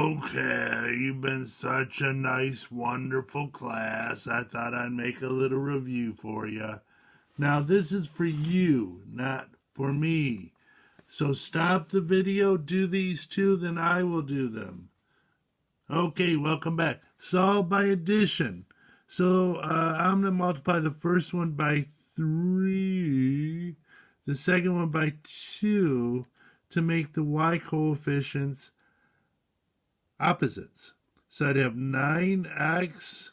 Okay, you've been such a nice, wonderful class. I thought I'd make a little review for you. Now, this is for you, not for me. So stop the video, do these two, then I will do them. Okay, welcome back. Solve by addition. So I'm going to multiply the first one by 3, the second one by 2 to make the y coefficients opposites. So I'd have 9x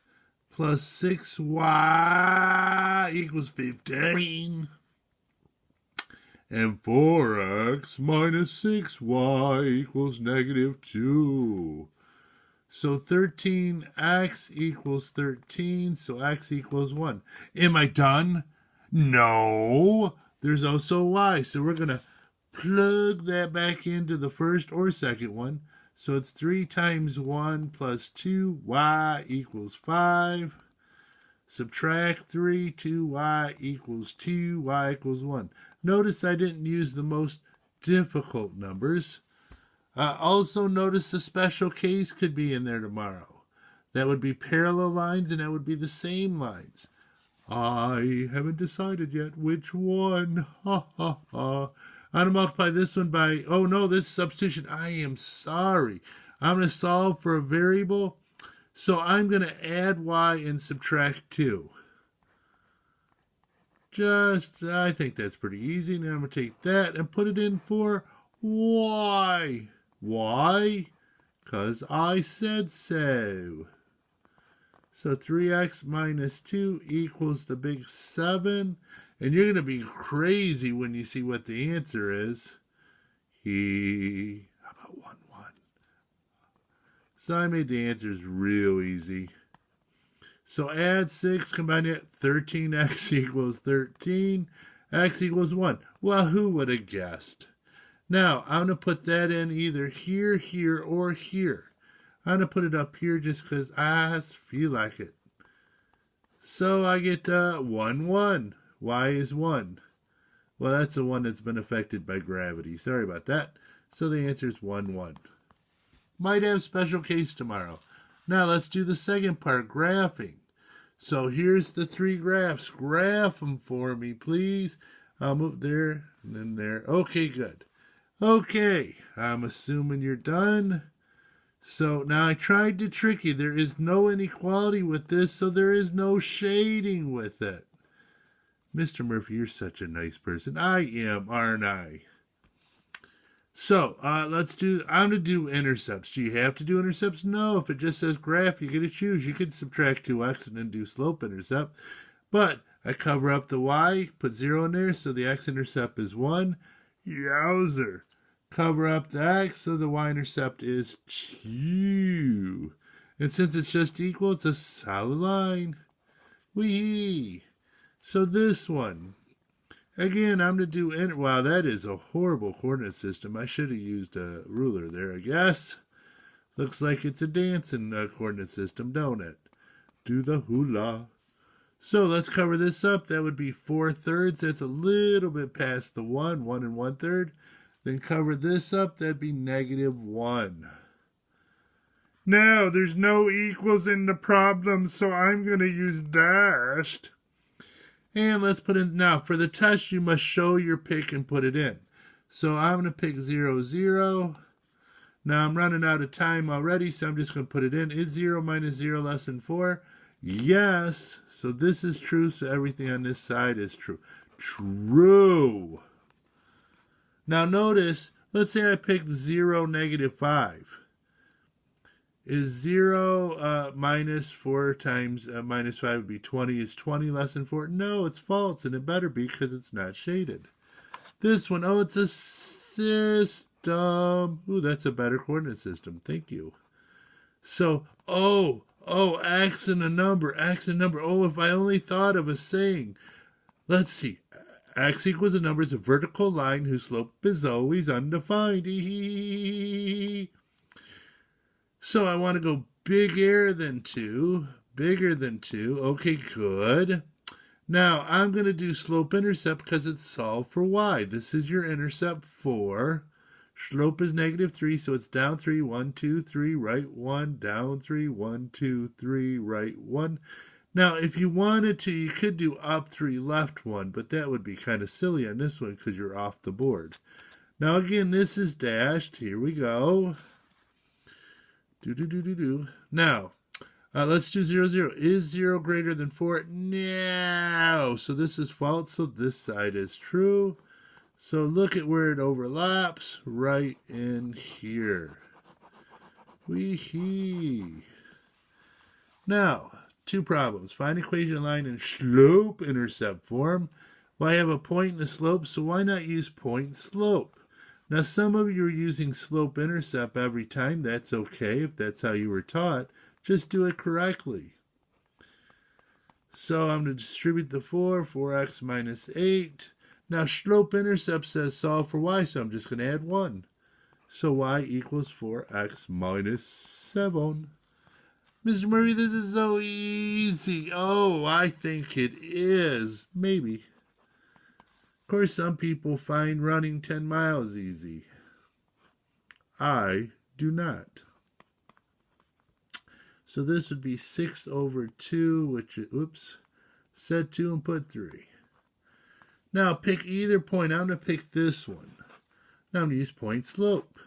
plus 6y equals 15. And 4x minus 6y equals negative 2. So 13x equals 13, so x equals 1. Am I done? No. There's also y, so we're going to plug that back into the first or second one. So it's 3 times 1 plus 2, y equals 5. Subtract 3, 2y equals 2, y equals 1. Notice I didn't use the most difficult numbers. Also notice the special case could be in there tomorrow. That would be parallel lines, and that would be the same lines. I haven't decided yet which one. Ha ha ha. I'm going to multiply this one by, oh no, this is substitution. I am sorry. I'm going to solve for a variable. So I'm going to add y and subtract 2. I think that's pretty easy. Now I'm going to take that and put it in for y. Why? Because I said so. So 3x minus 2 equals the big 7. And you're going to be crazy when you see what the answer is. How about 1, 1? So I made the answers real easy. So add 6, combine it, 13x equals 13. X equals 1. Well, who would have guessed? Now, I'm going to put that in either here, here, or here. I'm going to put it up here just because I feel like it. So I get 1, 1. Y is 1. Well, that's the one that's been affected by gravity. Sorry about that. So the answer is 1, 1. Might have special case tomorrow. Now let's do the second part, graphing. So here's the 3 graphs. Graph them for me, please. I'll move there and then there. Okay, good. Okay, I'm assuming you're done. So now I tried to trick you. There is no inequality with this, so there is no shading with it. Mr. Murphy, you're such a nice person. I am, aren't I? So, I'm going to do intercepts. Do you have to do intercepts? No, if it just says graph, you get to choose. You could subtract 2x and then do slope intercept. But I cover up the y, put 0 in there, so the x-intercept is 1. Yowzer. Cover up the x, so the y-intercept is 2. And since it's just equal, it's a solid line. Whee! So this one. Again, I'm going to do, wow, that is a horrible coordinate system. I should have used a ruler there, I guess. Looks like it's a dancing coordinate system, don't it? Do the hula. So let's cover this up. That would be 4/3. That's a little bit past the 1 1 1/3. Then cover this up. That'd be -1. Now, there's no equals in the problem, so I'm going to use dashed. And let's put in, now for the test, you must show your pick and put it in. So I'm going to pick 0, 0. Now I'm running out of time already, so I'm just going to put it in. Is 0 minus 0 less than 4? Yes. So this is true, so everything on this side is true. True. Now notice, let's say I picked 0, -5. Is 0 minus 4 times minus 5 would be 20. Is 20 less than 4? No, it's false, and it better be because it's not shaded. This one, oh, it's a system. Ooh, that's a better coordinate system. Thank you. So, x and a number, x and a number. Oh, if I only thought of a saying. Let's see. X equals a number is a vertical line whose slope is always undefined. So I want to go bigger than 2. Bigger than 2. Okay, good. Now, I'm going to do slope intercept because it's solved for y. This is your intercept for Slope is negative 3, so it's down 3, 1, 2, 3, right 1, down 3, 1, 2, 3, right 1. Now, if you wanted to, you could do up 3, left 1, but that would be kind of silly on this one because you're off the board. Now, again, this is dashed. Here we go. Now, let's do 0, 0. Is 0 greater than 4? No. So this is false, so this side is true. So look at where it overlaps, right in here. Wee-hee. Now, two problems. Find equation line in slope-intercept form. Well, I have a point and a slope, so why not use point-slope? Now, some of you are using slope-intercept every time. That's okay if that's how you were taught. Just do it correctly. So I'm going to distribute the 4x minus 8. Now, slope-intercept says solve for y, so I'm just going to add 1. So y equals 4x minus 7. Mr. Murray, this is so easy. Oh, I think it is. Maybe. Of course, some people find running 10 miles easy. I do not. So this would be 6 over 2, which is, oops, set 2 and put 3. Now pick either point. I'm going to pick this one. Now I'm going to use point slope.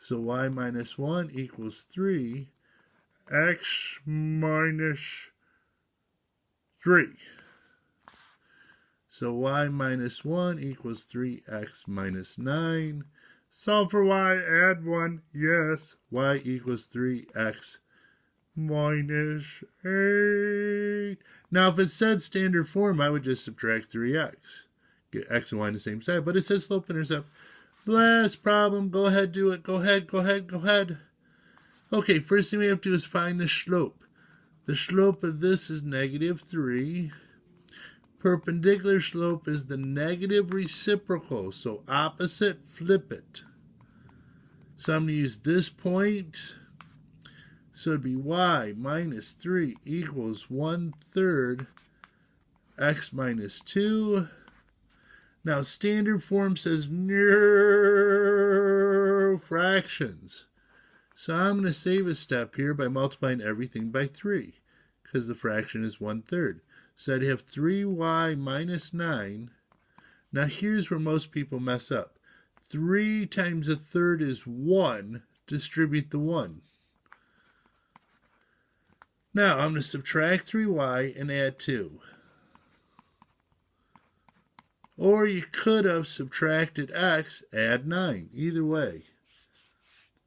So y minus 1 equals 3. X minus 3. So y minus 1 equals 3x minus 9. Solve for y, add 1. Yes, y equals 3x minus 8. Now, if it said standard form, I would just subtract 3x. Get x and y on the same side, but it says slope-intercept. Last problem. Go ahead, do it. Go ahead, go ahead, go ahead. Okay, first thing we have to do is find the slope. The slope of this is negative 3. Perpendicular slope is the negative reciprocal, so opposite, flip it. So I'm going to use this point. So it'd be y minus 3 equals 1/3 x minus 2. Now, standard form says no fractions. So I'm going to save a step here by multiplying everything by 3, because the fraction is 1/3. So I'd have 3y minus 9. Now, here's where most people mess up. 3 times 1/3 is 1. Distribute the 1. Now, I'm going to subtract 3y and add 2. Or you could have subtracted x, add 9. Either way.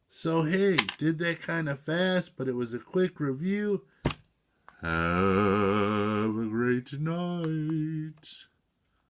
So, hey, did that kind of fast, but it was a quick review. Have a great night.